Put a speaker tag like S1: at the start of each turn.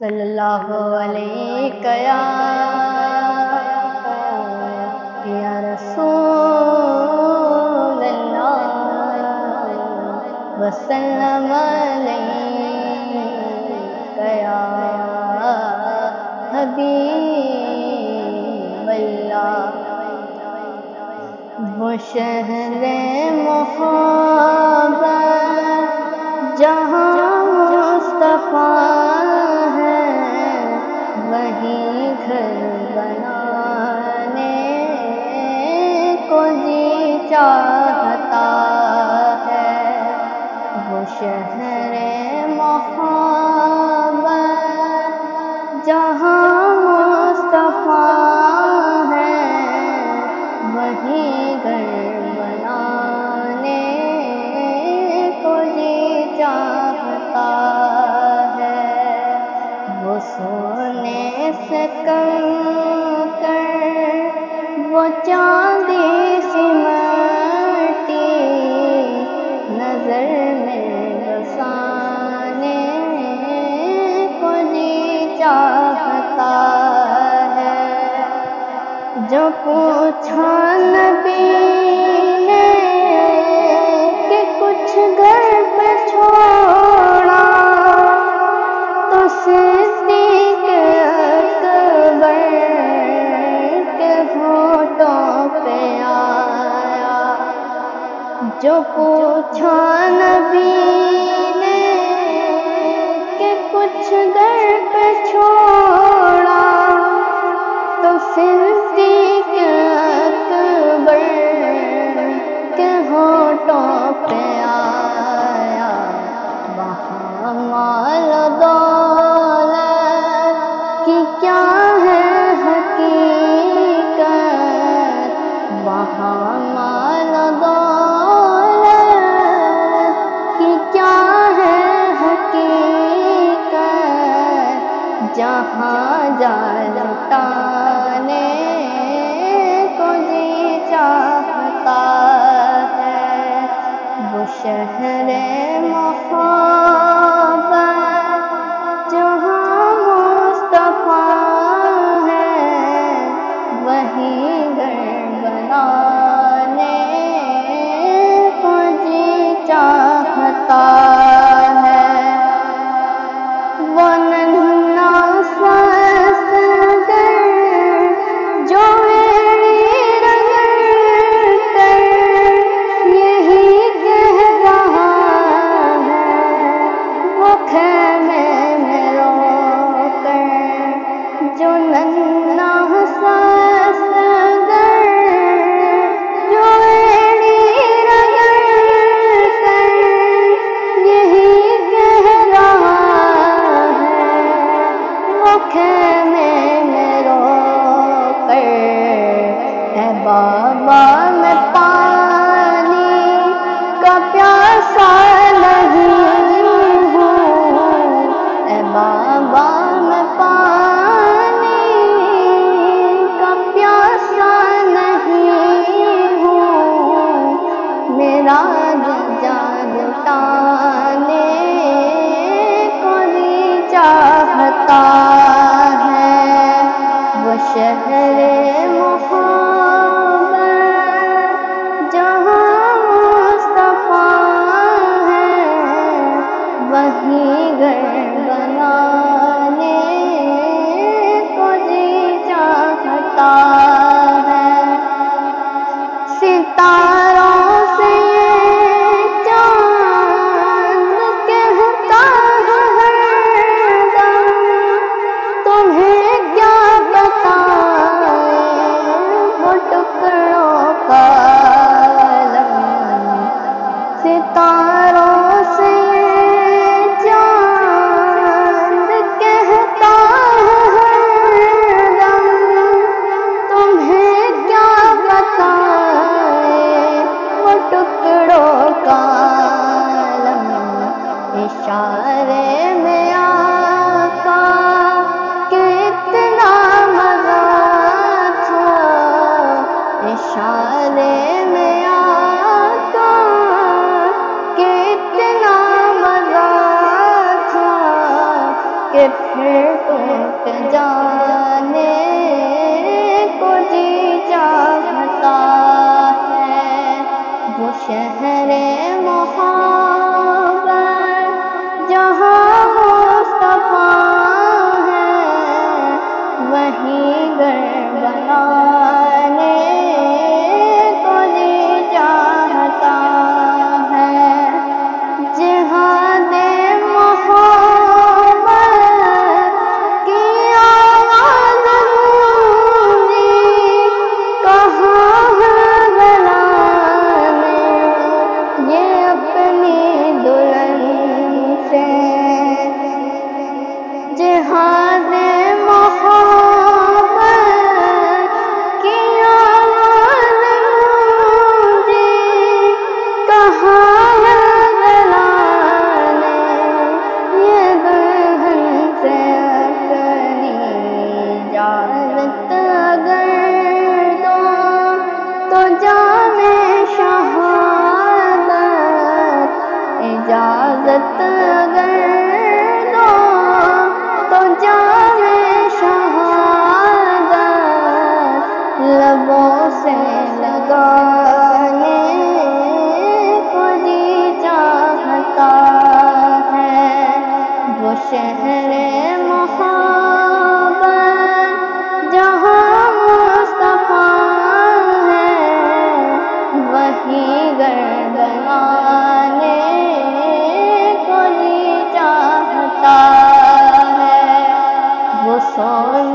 S1: صلی اللہ علیہ یا رسول اللہ وسلم علیک یا حبیب اللہ۔ وہ شہر محبت جہاں مصطفیٰ ہے، وہی گھر بنانے کو جی چاہتا ہے۔ وہ شہر محبت جہاں مصطفیٰ ہے، وہی گھر بنانے کو جی چاہتا ہے۔ وہ سونے سے کنکر، وہ چاندی سی مٹی، نظر میں بسانے کو جی چاہتا ہے۔ جو پوچھا نبی نے کہ کچھ گھر پہ چھوڑا، تو صدیق اکبر کے ہونٹوں پہ آیا۔ جو پوچھا نبی نے کہ کچھ گھر پہ چھوڑا، تو صدیق اکبر کے ہونٹوں پہ آیا۔ وہاں مال و دولت کی کیا ہے حقیقت، وہاں مال و دولت کی کیا ہے حقیقت، جہاں جا لٹانے کو جی چاہتا ہے۔ وہ شہر محبت جہاں مصطفیٰ ہے، وہی گھر بنانے کو جی چاہتا ہے۔ وہ ننھا سا اصغر جو ایڑی رگڑ کر یہی کہہ رہا ہے، وہ خیمے میں رو کر۔ جو ننھا سا اصغر جو ایڑی رگڑ کر یہی کہہ رہا ہے، وہ خیمے میں رو کر۔ اے بابا میں پانی کا پیاسا نہیں ہوں، اے بابا میں پانی کا پیاسا نہیں ہوں، میرا جان لٹانے کو جی چاہتا ہے۔ وہ شہر محبت جہاں مصطفیٰ ہے، وہی گھر بنانے ٹوٹ جانے کو جی چاہتا ہے، وہ شہر محبت جہاں مصطفیٰ ہے، وہیں گھر بنانے کو جی چاہتا ہے۔ جہاد محبت کی آواز گونجی کہاں ہے بلانے یہ اپنی دلہن سے، جہاد محبت کی آواز گونجی کہاں ہے بلانے یہ دلہن سے اپنی اجازت اگر دو تو جام شہادت، اجازت اگر دو تو جام شہادت لبوں سے لگانے کو جی چاہتا ہے، وہ شہر محبت جہاں مصطفیٰ ہے، وہیں گھر بنانے کو جی چاہتا ہے۔ وہ سونے